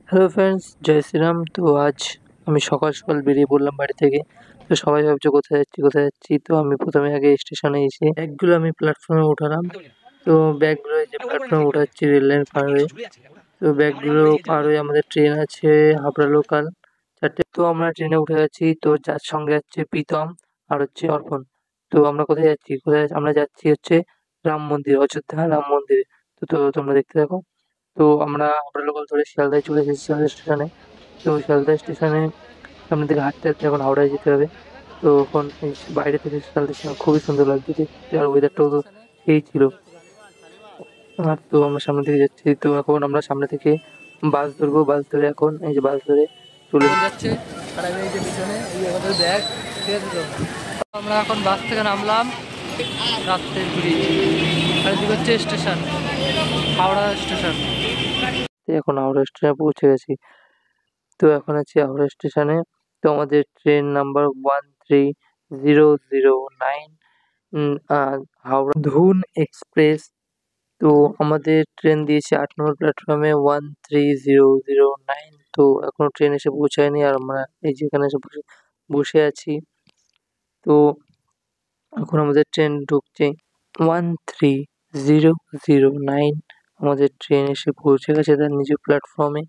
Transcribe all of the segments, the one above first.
Hello friends, জয় শ্রীরাম। তো আজ আমি সকাল সকাল বেরিয়ে পড়লাম বাড়ি থেকে। তো সবাই ভাবছে কোথায় যাচ্ছি কোথায় যাচ্ছি। তো আমি প্রথমে আগে স্টেশনে এসে ব্যাগগুলো আমি প্ল্যাটফর্মে উঠালাম। তো ব্যাগগুলো এই যে প্ল্যাটফর্মে উঠাচ্ছি রেল লাইন পার হয়ে। তো ব্যাগগুলো পার হয়ে আমাদের ট্রেন আছে হাবড়া লোকাল 4টে। তো আমরা ট্রেনে উঠে গেছি। তো যার সঙ্গে যাচ্ছে প্রীতম আর হচ্ছে অর্পণ। তো আমরা কোথায় যাচ্ছি আমরা যাচ্ছি হচ্ছে রাম মন্দির, অযোধ্যা রাম মন্দিরে। তো তোমরা দেখতে থাকো। তো আমরা হাবড়া লোকাল ধরে শিয়ালদায় চলে এসেছি, শিয়ালদা স্টেশনে। তো শিয়ালদা স্টেশনে সামনের দিকে হাঁটতে হাঁটতে এখন হাওড়ায় যেতে হবে। তো এখন এই বাইরে থেকে শিয়ালদা স্টেশন খুবই সুন্দর লাগছে দেখতে, আর ওয়েদারটাও তো সেই ছিল। আর তো আমরা সামনের দিকে যাচ্ছি। তো এখন আমরা সামনে থেকে বাস ধরবো, বাস ধরে এখন এই যে বাস ধরে চলে যাচ্ছে। আর আমি এই যে পিছনে এই যে আমাদের ব্যাগ, ঠিক আছে। তো আমরা এখন বাস থেকে নামলাম রাত্রের ব্রিজ, আর এদিকে হচ্ছে স্টেশন, হাওড়া স্টেশন। এখন হাওড়া স্টেশনে পৌঁছে গেছি। তো এখন আছি হাওড়া স্টেশনে। তো আমাদের ট্রেন নাম্বার 13009, হাওড়া ধুন এক্সপ্রেস। তো আমাদের ট্রেন দিয়েছে 8 নম্বর প্ল্যাটফর্মে 13009। তো এখনো ট্রেন এসে পৌঁছায়নি, আর আমরা এই যেখানে এসে বসে বসে আছি। তো এখন আমাদের ট্রেন ঢুকছে 13009। আমাদের ট্রেন এসে পৌঁছে গেছে তার নিজের প্ল্যাটফর্মে।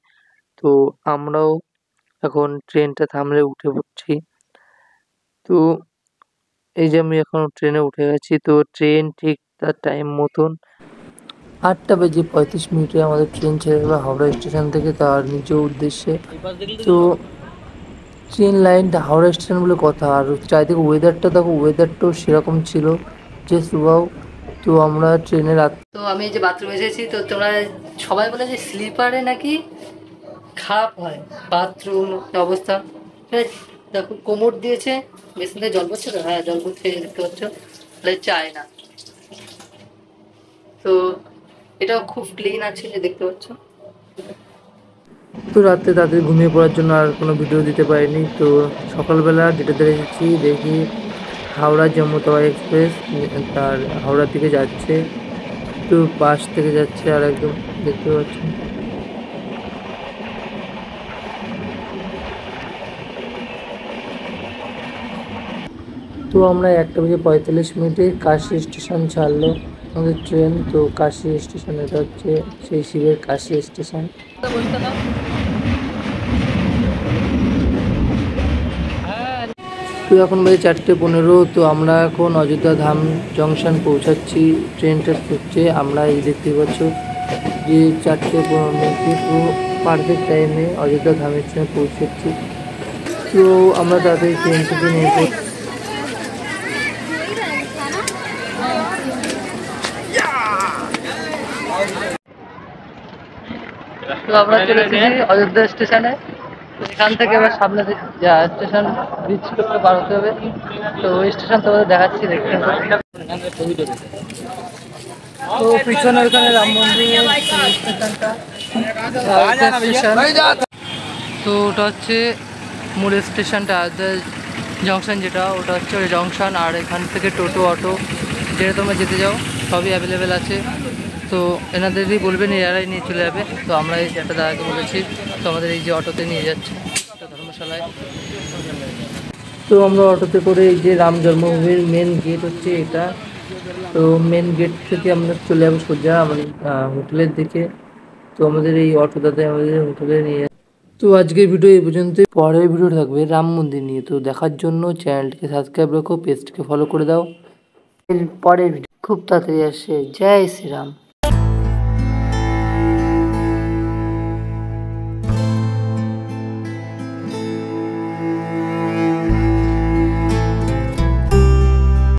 তো আমরাও এখন ট্রেনটা থামলে উঠে পড়ছি। তো এই যে আমি এখন ট্রেনে উঠে গেছি। তো ট্রেন ঠিক তার টাইম মতন 8টা বেজে 35 মিনিটে আমাদের ট্রেন ছেড়ে দেবে হাওড়া স্টেশন থেকে তার নিজ উদ্দেশ্যে। তো ট্রেন লাইনটা হাওড়া স্টেশন বলে কথা, আর চারিদিকে ওয়েদারটা দেখো, ওয়েদারটাও সেরকম ছিল যে সুবাও। তো আমরা ট্রেনে তো আমি এই যে বাথরুমে এসেছি। তো তোমরা সবাই বলে যে স্লিপারে নাকি খারাপ হয় বাথরুম অবস্থা। দেখো কোমর দিয়েছে, মেশিন থেকে জল পড়ছে তো, হ্যাঁ জল পড়ছে দেখতে পাচ্ছ, তাহলে চায় না। তো এটাও খুব ক্লিন আছে যে দেখতে পাচ্ছ। তো রাতে তাদের ঘুমিয়ে পড়ার জন্য আর কোনো ভিডিও দিতে পারিনি। তো সকালবেলা গেটে এসেছি, দেখি হাওড়া জম্মু তাওয়া এক্সপ্রেস তার হাওড়ার দিকে যাচ্ছে। তো পাশ থেকে যাচ্ছে আর একদম দেখতে পাচ্ছেন। তো আমরা 1টা বেজে 45 মিনিটে কাশি স্টেশন ছাড়লো আমাদের ট্রেন। তো কাশি স্টেশন, এটা হচ্ছে সেই শিবের কাশি স্টেশন। তো এখন বাজে 4টে 15। তো আমরা এখন অযোধ্যা ধাম জংশন পৌঁছাচ্ছি, ট্রেনটা ঢুকছে। আমরা এই দেখতে পাচ্ছ যে 4টে 15 তো পারফেক্ট টাইমে অযোধ্যা ধামের ট্রেনে পৌঁছাচ্ছি। তো আমরা তাড়াতাড়ি ট্রেন থেকে নেমে তো আমরা চলে এসেছি অযোধ্যা স্টেশনে। এখান থেকে এবার সামনে যা স্টেশন ব্রিজ করতে পার হতে হবে। তো ওই স্টেশন তোমাদের দেখাচ্ছি, দেখতে হবে। তো পিছনে ওখানে রাম মন্দির স্টেশনটা, তো ওটা হচ্ছে মূল স্টেশনটা, অযোধ্যা জংশন যেটা, ওটা হচ্ছে ওই জংশন। আর এখান থেকে টোটো অটো যেটা তোমরা যেতে যাও সবই অ্যাভেলেবেল আছে। তো এনাদেরই বলবেন, এরাই নিয়ে চলে যাবে। তো আমরা এই একটা দাদাকে বলেছি, তো আমাদের এই যে অটোতে নিয়ে যাচ্ছে ধর্মশালায়। তো আমরা অটোতে করে এই যে রাম জন্মভূমির মেন গেট হচ্ছে এটা। তো মেন গেট থেকে আমরা চলে যাবো সোজা আমাদের হোটেলের দিকে। তো আমাদের এই অটো দাদা আমাদের হোটেলে নিয়ে যাচ্ছে। তো আজকের ভিডিও এই পর্যন্তই। পরের ভিডিও থাকবে রাম মন্দির নিয়ে। তো দেখার জন্য চ্যানেলটিকে সাবস্ক্রাইব রাখো, পেজটিকে ফলো করে দাও। এর পরের ভিডিও খুব তাড়াতাড়ি আসছে। জয় শ্রীরাম।